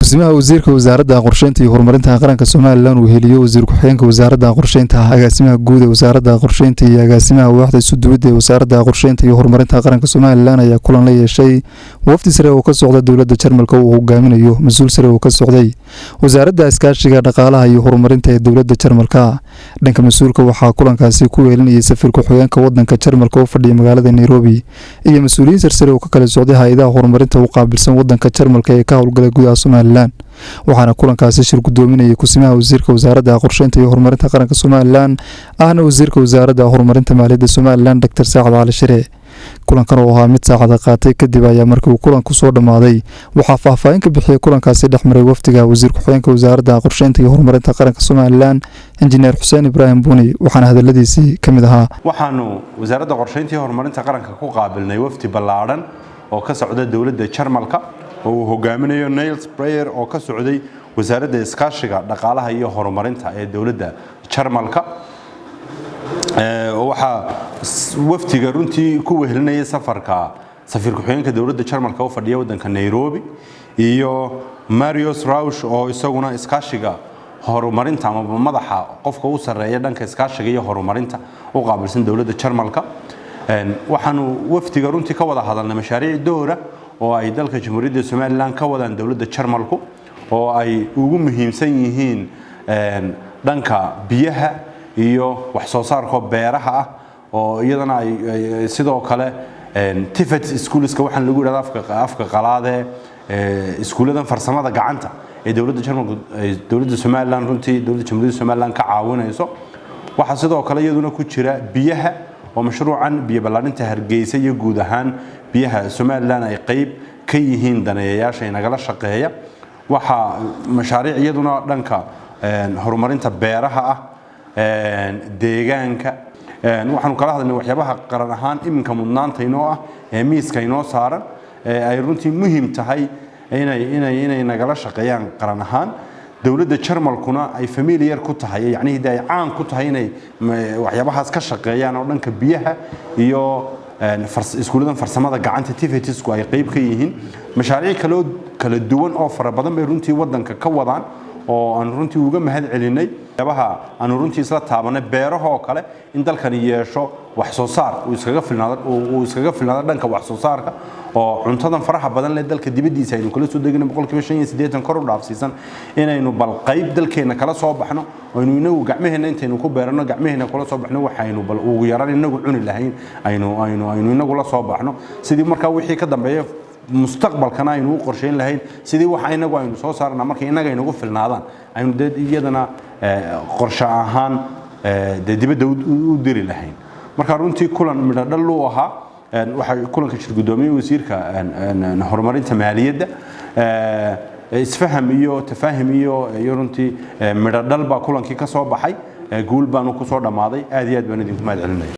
Kusimaha wasiirka wasaaradda qorsheynta iyo horumarinta qaranka Soomaaliland uu heliyo wasiir ku-xigeenka wasaaradda qorsheynta agaasimaha guud ee wasaaradda qorsheynta iyo agaasimaha waaxda suduudda ee wasaaradda qorsheynta iyo horumarinta qaranka Soomaaliland ayaa kulan la yeeshay wafdi sare oo ka socda dowladda Jarmalka uu hogaaminayo mas'uul sare oo ka socday wasaaradda iskaashiga dhaqaalaha iyo horumarinta ee dowladda Jarmalka dhanka mas'uulka waxaa kulankaasi ku weelinayay safiir ku-xigeenka waddanka Jarmalka oo fadhiya magaalada Nairobi iyo mas'uuliyiin sare oo ka kala socday hay'adaha horumarinta u qaabilsan waddanka Jarmalka ee ka howlgala gudaha Soomaaliland waxaana kulankaasi shir gudoominayay kusimaha wasiirka wasaaradda qorsheynta iyo horumarinta qaranka Soomaaliland ahna wasiirka wasaaradda horumarinta maaliyadda Soomaaliland Dr. Saacad Cali Shire kulankan oo ahaa mid saacada qaatay kadib ayaa markii uu kulanku soo dhamaaday waxaa faahfaahin ka bixiyay kulankaasi dhexmaray wafdiga wasiir ku-xigeenka wasaaradda qorsheynta iyo horumarinta qaranka Soomaaliland injineer Xuseen Ibraahim Buuni waxaana hadaladiisii kamid ahaa waxaanu wasaaradda qorsheynta iyo horumarinta qaranka ku qaabilnay wafdi ballaaran oo ka socda dowladda Jarmalka oo uu hogaaminayo Niels Breyer oo ka socday wasaaradda iskaashiga dhaqaalaha iyo horumarinta ee dowladda Jarmalka waxa wafdiga runtii ku wehelinayay safarka safiir ku-xigeenka dowladda Jarmalka oo fadhiya waddanka Nairobi iyo Marius Rausch oo isaguna iskaashiga horumarinta ama madaxa qofka u sareeya dhanka iskaashiga iyo horumarinta oo qaabilsan dowladda Jarmalka waxaanu wafdiga runtii ka wada hadalnay mashaariic doora oo ay dalka Jamhuuriyadda Soomaaliland ka wadaan dowladda Jarmalku oo ay ugu muhiimsan yihiin dhanka biyaha iyo wax soo saarka beeraha ah oo iyadana ay sidoo kale TVET schoolska waxaan lagu yiraahdaa afka qalaade iskuuladan farsamada gacanta ee dowladda Jarmalku dowladda Soomaaliland runtii dowladda Jamhuuriyadda Soomaaliland ka caawinayso waxa sidoo kale iyaduna ku jira biyaha oo mashruucan biyo balaarinta Hargeysa iyo guud ahaan biyaha Soomaaliland ay qayb ka yihiin daneeyayaasha inagala shaqeeya waxa mashaariic iyaduna dhanka horumarinta beeraha ah deegaanka waxaanu kala hadlaynay waxyaabaha qaran ahaan iminka mudnaanta inoo ah ee miiska inoo saaran ay runtii muhiim tahay inay nagala shaqeeyaan qaran ahaan dowladda Jarmalkuna ay familiar ku tahay yani ay caan ku tahay inay waxyaabahaas ka shaqeeyaan oo dhanka biyaha iyo iskuuladan farsamada gacanta TVETsku ay qayb ka yihiin mashaariic kala duwan oo fara badan bay runtii waddanka ka wadaan oo aan runtii uga mahad celinay waxyaabaha aan runtii isla taabanay beeraha oo kale in dalkani yeesho wax soo saar uu iskaga filnaado dhanka wax soo saarka oo cuntadan faraha badan leh dalka dibadiisa aynu kala soo degnay 85% kor u dhaafsiisan inaynu bal qayb dalkeena kala soo baxno oo inuu inagu gacmaheena intaynu ku beerano gacmaheena kala soo baxno waxaynu bal ugu yaraan inagu cuni lahayn aynu inagu la soo baxno sidii markaa wixii ka dambeeya mustaqbalkana aynu u qorsheyn lahayn sidii waxa inagu aynu soo saarna markii inaga aynu ugu filnaadaan aynu iyadana qorshe ahaan dibadda u diri lahayn marka runtii kulan midhadhal uu ahaa waxa kulanka shir gudoomiye wasiirka horumarinta maaliyadda isfaham iyo tafaahim iyo runtii midhadhal baa kulankii ka soo baxay guul baanu ku soo dhamaaday aad iyo aad baan idinku mahad celinay